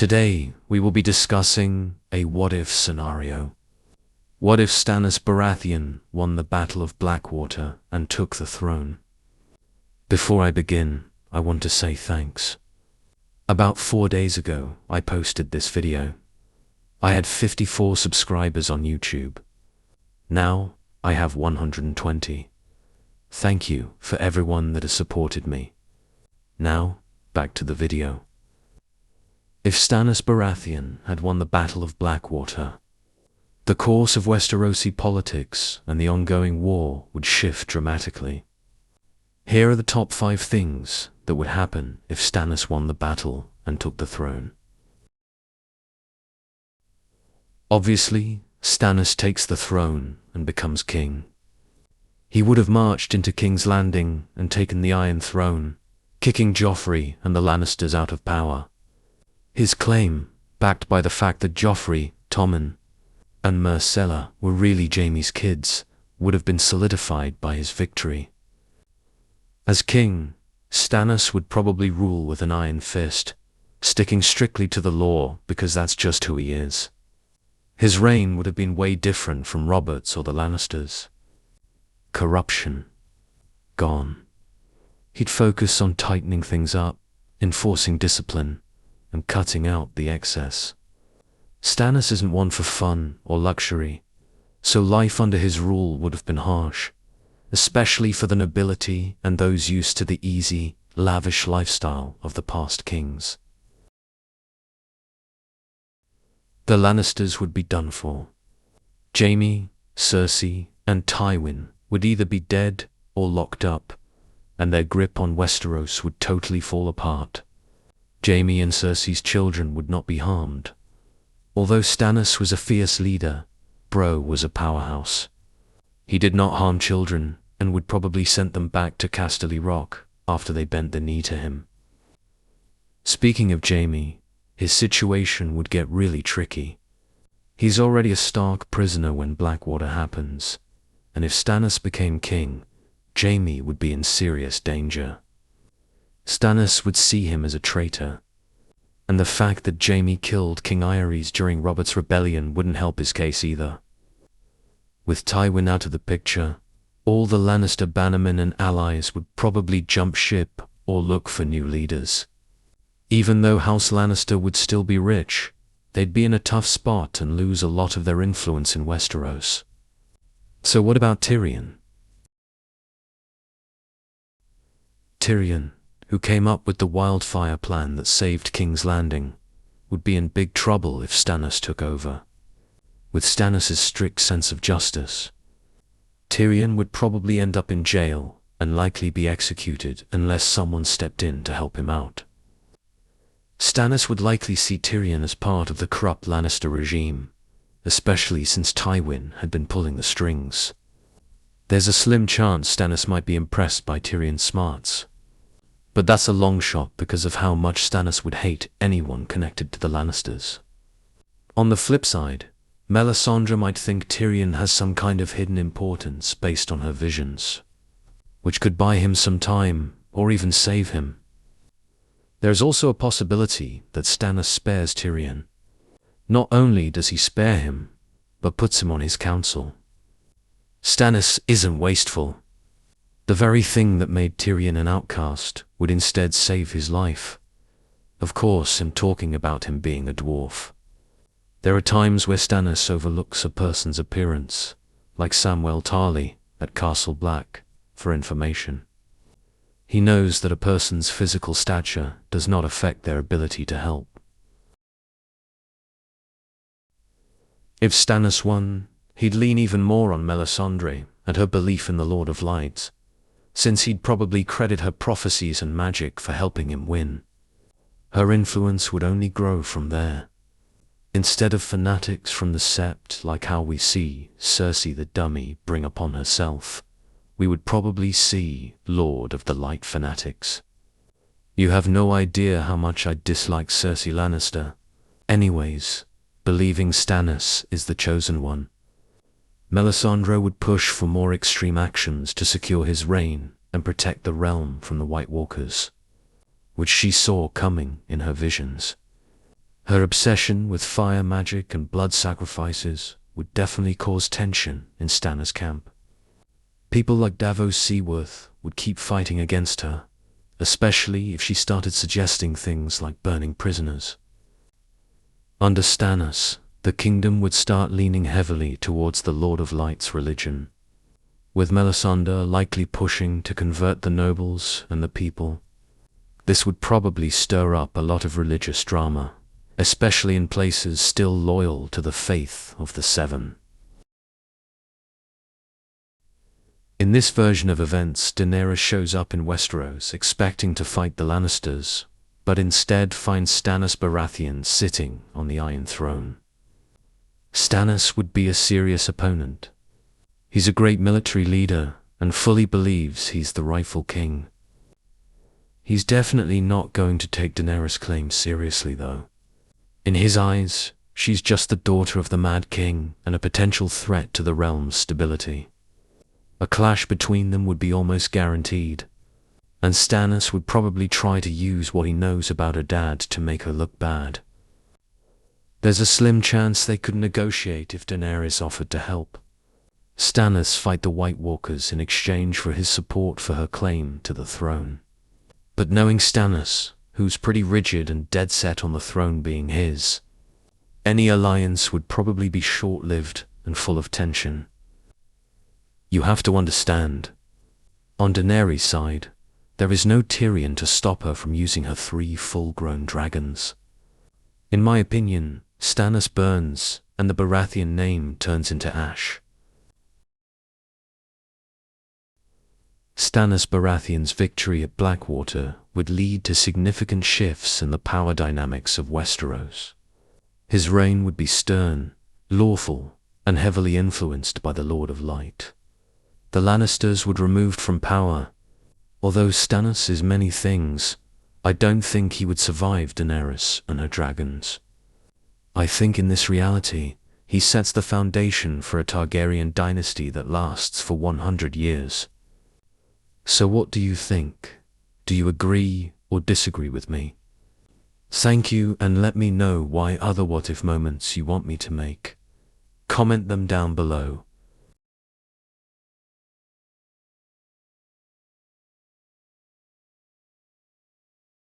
Today, we will be discussing a what-if scenario. What if Stannis Baratheon won the Battle of Blackwater and took the throne? Before I begin, I want to say thanks. About 4 days ago, I posted this video. I had 54 subscribers on YouTube. Now, I have 120. Thank you for everyone that has supported me. Now, back to the video. If Stannis Baratheon had won the Battle of Blackwater, the course of Westerosi politics and the ongoing war would shift dramatically. Here are the top 5 things that would happen if Stannis won the battle and took the throne. Obviously, Stannis takes the throne and becomes king. He would have marched into King's Landing and taken the Iron Throne, kicking Joffrey and the Lannisters out of power. His claim, backed by the fact that Joffrey, Tommen, and Myrcella were really Jaime's kids, would have been solidified by his victory. As king, Stannis would probably rule with an iron fist, sticking strictly to the law because that's just who he is. His reign would have been way different from Robert's or the Lannisters. Corruption. Gone. He'd focus on tightening things up, enforcing discipline, and cutting out the excess. Stannis isn't one for fun or luxury, so life under his rule would have been harsh, especially for the nobility and those used to the easy, lavish lifestyle of the past kings. The Lannisters would be done for. Jaime, Cersei, and Tywin would either be dead or locked up, and their grip on Westeros would totally fall apart. Jaime and Cersei's children would not be harmed. Although Stannis was a fierce leader, Bro was a powerhouse. He did not harm children and would probably send them back to Casterly Rock after they bent the knee to him. Speaking of Jaime, his situation would get really tricky. He's already a Stark prisoner when Blackwater happens, and if Stannis became king, Jaime would be in serious danger. Stannis would see him as a traitor, and the fact that Jaime killed King Aerys during Robert's rebellion wouldn't help his case either. With Tywin out of the picture, all the Lannister bannermen and allies would probably jump ship or look for new leaders. Even though House Lannister would still be rich, they'd be in a tough spot and lose a lot of their influence in Westeros. So what about Tyrion? Tyrion, who came up with the wildfire plan that saved King's Landing, would be in big trouble if Stannis took over. With Stannis' strict sense of justice, Tyrion would probably end up in jail and likely be executed unless someone stepped in to help him out. Stannis would likely see Tyrion as part of the corrupt Lannister regime, especially since Tywin had been pulling the strings. There's a slim chance Stannis might be impressed by Tyrion's smarts. But that's a long shot because of how much Stannis would hate anyone connected to the Lannisters. On the flip side, Melisandre might think Tyrion has some kind of hidden importance based on her visions, which could buy him some time or even save him. There's also a possibility that Stannis spares Tyrion. Not only does he spare him, but puts him on his council. Stannis isn't wasteful. The very thing that made Tyrion an outcast would instead save his life. Of course, I'm talking about him being a dwarf. There are times where Stannis overlooks a person's appearance, like Samwell Tarly at Castle Black, for information. He knows that a person's physical stature does not affect their ability to help. If Stannis won, he'd lean even more on Melisandre and her belief in the Lord of Light, since he'd probably credit her prophecies and magic for helping him win. Her influence would only grow from there. Instead of fanatics from the Sept like how we see Cersei the Dummy bring upon herself, we would probably see Lord of the Light fanatics. You have no idea how much I dislike Cersei Lannister. Anyways, believing Stannis is the chosen one, Melisandre would push for more extreme actions to secure his reign and protect the realm from the White Walkers, which she saw coming in her visions. Her obsession with fire magic and blood sacrifices would definitely cause tension in Stannis' camp. People like Davos Seaworth would keep fighting against her, especially if she started suggesting things like burning prisoners. Under Stannis, the kingdom would start leaning heavily towards the Lord of Light's religion, with Melisandre likely pushing to convert the nobles and the people. This would probably stir up a lot of religious drama, especially in places still loyal to the faith of the Seven. In this version of events, Daenerys shows up in Westeros expecting to fight the Lannisters, but instead finds Stannis Baratheon sitting on the Iron Throne. Stannis would be a serious opponent. He's a great military leader and fully believes he's the rightful king. He's definitely not going to take Daenerys' claims seriously, though. In his eyes, she's just the daughter of the Mad King and a potential threat to the realm's stability. A clash between them would be almost guaranteed, and Stannis would probably try to use what he knows about her dad to make her look bad. There's a slim chance they could negotiate if Daenerys offered to help Stannis fight the White Walkers in exchange for his support for her claim to the throne. But knowing Stannis, who's pretty rigid and dead set on the throne being his, any alliance would probably be short-lived and full of tension. You have to understand, on Daenerys' side, there is no Tyrion to stop her from using her 3 full-grown dragons. In my opinion, Stannis burns and the Baratheon name turns into ash. Stannis Baratheon's victory at Blackwater would lead to significant shifts in the power dynamics of Westeros. His reign would be stern, lawful, and heavily influenced by the Lord of Light. The Lannisters would removed from power. Although Stannis is many things, I don't think he would survive Daenerys and her dragons. I think in this reality, he sets the foundation for a Targaryen dynasty that lasts for 100 years. So what do you think? Do you agree or disagree with me? Thank you, and let me know why other what-if moments you want me to make. Comment them down below.